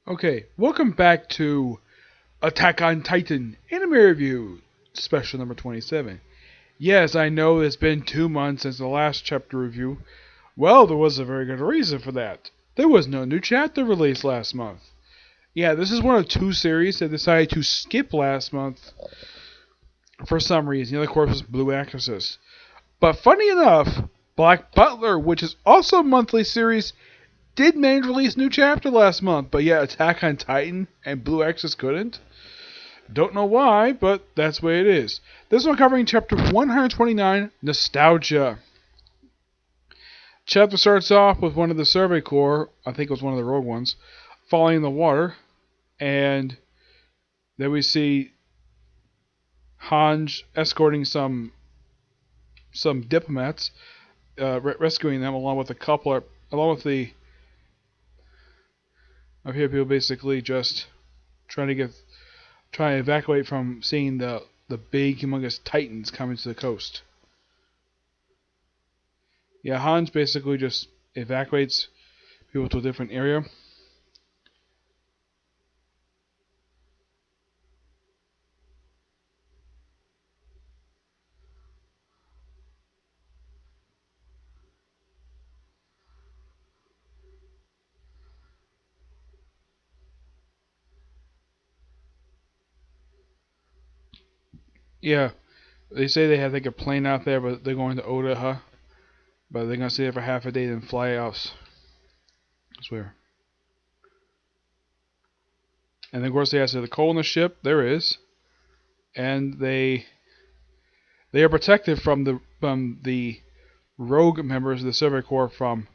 Okay, welcome back to Attack on Titan Anime Review, special number 27. Yes, I know it's been 2 months since the last chapter review. Well, there was a very good reason for that. There was no new chapter released last month. Yeah, this is one of two series that decided to skip last month for some reason. The other course was Blue Exorcist. But funny enough, Black Butler, which is also a monthly series, did manage to release a new chapter last month, but yeah, Attack on Titan and Blue Exorcist couldn't. Don't know why, but that's the way it is. This one covering chapter 129, Nostalgia. Chapter starts off with one of the Survey Corps, I think it was one of the rogue ones, falling in the water, and then we see Hange escorting some diplomats, rescuing them along with a couple, along with the up here people basically just trying to evacuate from seeing the big humongous titans coming to the coast. Yeah, Hans basically just evacuates people to a different area. Yeah, they say they have like a plane out there, but they're going to Odaha. But they're gonna stay there for half a day, then fly out. I swear. And then of course they have the coal in the ship. There is, and they are protected from the rogue members of the Survey Corps.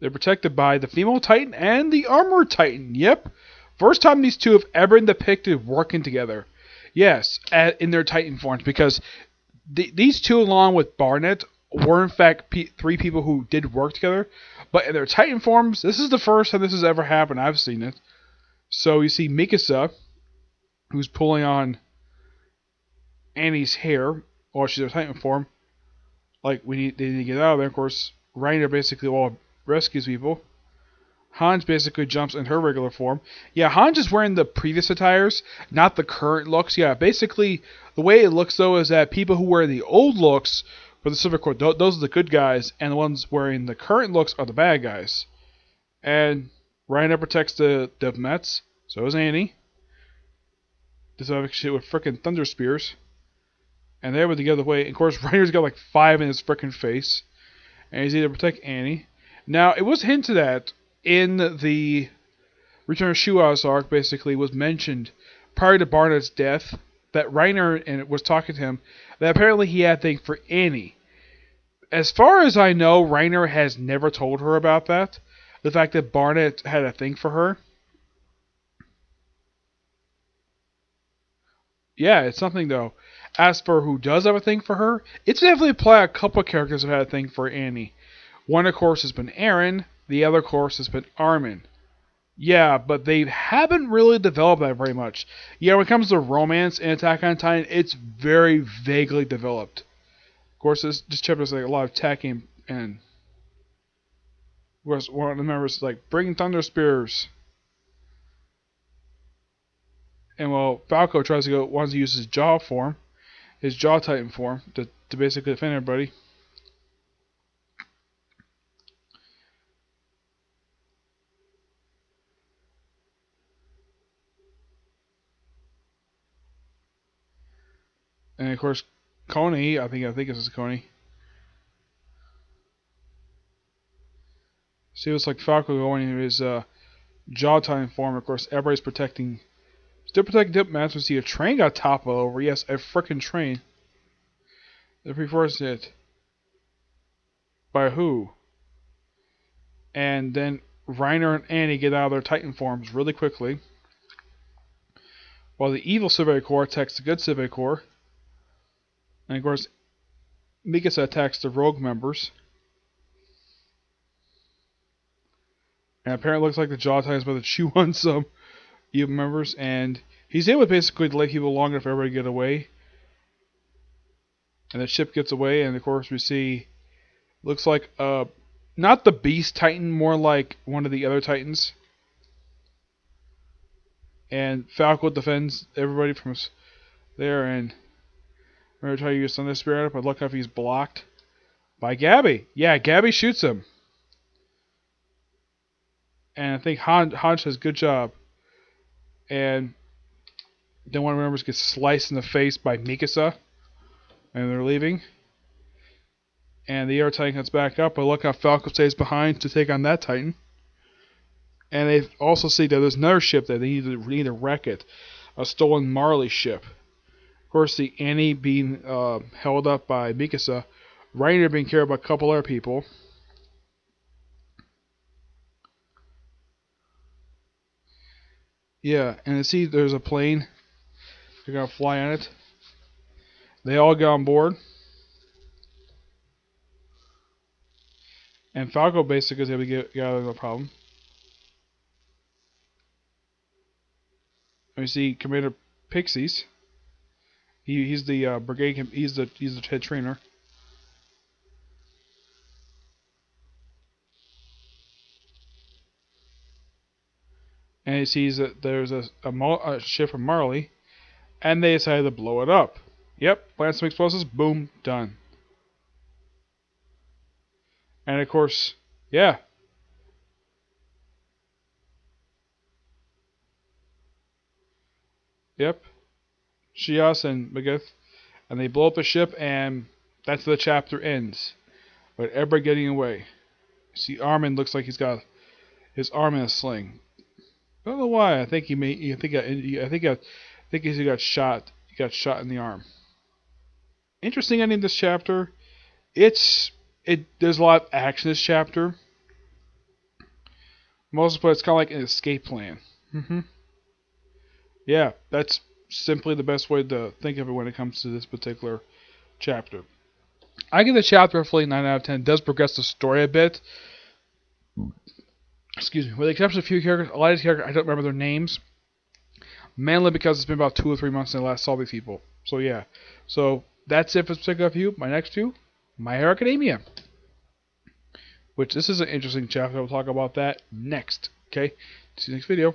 They're protected by the female Titan and the armored Titan. Yep, first time these two have ever been depicted working together. Yes, in their Titan forms, because these two, along with Barnet, were in fact three people who did work together. But in their Titan forms, this is the first time this has ever happened. I've seen it. So you see Mikasa, who's pulling on Annie's hair while she's in Titan form. Like they need to get out of there. Of course, Reiner basically rescues people. Hans basically jumps in her regular form. Yeah, Hans is wearing the previous attires, not the current looks. Yeah, basically, the way it looks, though, is that people who wear the old looks for the Silver Corps, those are the good guys, and the ones wearing the current looks are the bad guys. And Reiner protects the diplomats, so is Annie. This other shit with frickin' thunder spears. And they're able to get away. Of course, Reiner's got like 5 in his frickin' face. And he's able to protect Annie. Now, it was hinted at in the Return of Shua's arc, basically, was mentioned prior to Barnet's death that Reiner was talking to him, that apparently he had a thing for Annie. As far as I know, Reiner has never told her about that. The fact that Barnet had a thing for her. Yeah, it's something though. As for who does have a thing for her, it's definitely applied a couple of characters have had a thing for Annie. One, of course, has been Eren. The other, of course, has been Armin. Yeah, but they haven't really developed that very much. Yeah, when it comes to romance in Attack on Titan, it's very vaguely developed. Of course, this chapter is like a lot of attacking, and of course, one of the members is like, bring thunder spears. And well, Falco wants to use his jaw Titan form, to basically defend everybody. And of course, Coney, I think this is Coney. See, it's like Falco going into his jaw Titan form. Of course, everybody's still protecting diplomats. We see a train got toppled over. Yes, a frickin' train. They're reinforcing it. By who? And then Reiner and Annie get out of their Titan forms really quickly. While the evil Survey Corps attacks the good Survey Corps. And of course, Mikasa attacks the rogue members. And apparently it looks like the Jaw Titan's about to chew on some evil members. And he's able to basically delay people long enough for everybody to get away. And the ship gets away. And of course we see, looks like not the Beast Titan, more like one of the other Titans. and Falco defends everybody from there. And remember, try to use Thunder Spirit, but look how he's blocked by Gabby. Yeah, Gabby shoots him, and I think Hanch does a good job. And then one of the members gets sliced in the face by Mikasa, and they're leaving. And the Air Titan comes back up, but look how Falco stays behind to take on that Titan. And they also see that there's another ship that they need to wreck it, a stolen Marley ship. Of course, the Annie being held up by Mikasa, Rainer being carried by a couple other people. Yeah, and you see there's a plane. They're gonna fly on it. They all get on board. And Falco basically is gonna get out of the problem. And we see Commander Pixies. He's the brigade. He's the head trainer. And he sees that there's a ship from Marley, and they decided to blow it up. Yep, plant some explosives, boom, done. And of course, yeah. Yep. Shias and Magath, and they blow up the ship, and that's where the chapter ends. But everybody getting away. See, Armin looks like he's got his arm in a sling. I don't know why. I think he got shot. He got shot in the arm. Interesting ending this chapter. There's a lot of action in this chapter. Most of it's kind of like an escape plan. Yeah, that's simply the best way to think of it when it comes to this particular chapter. I give the chapter roughly 9 out of 10. It does progress the story a bit. Excuse me. With the exception of a few characters, a lot of these characters, I don't remember their names. Mainly because it's been about 2 or 3 months since I last saw these people. So yeah. So that's it for this particular review. My next two, My Hero Academia. Which this is an interesting chapter. We'll talk about that next. Okay? See you next video.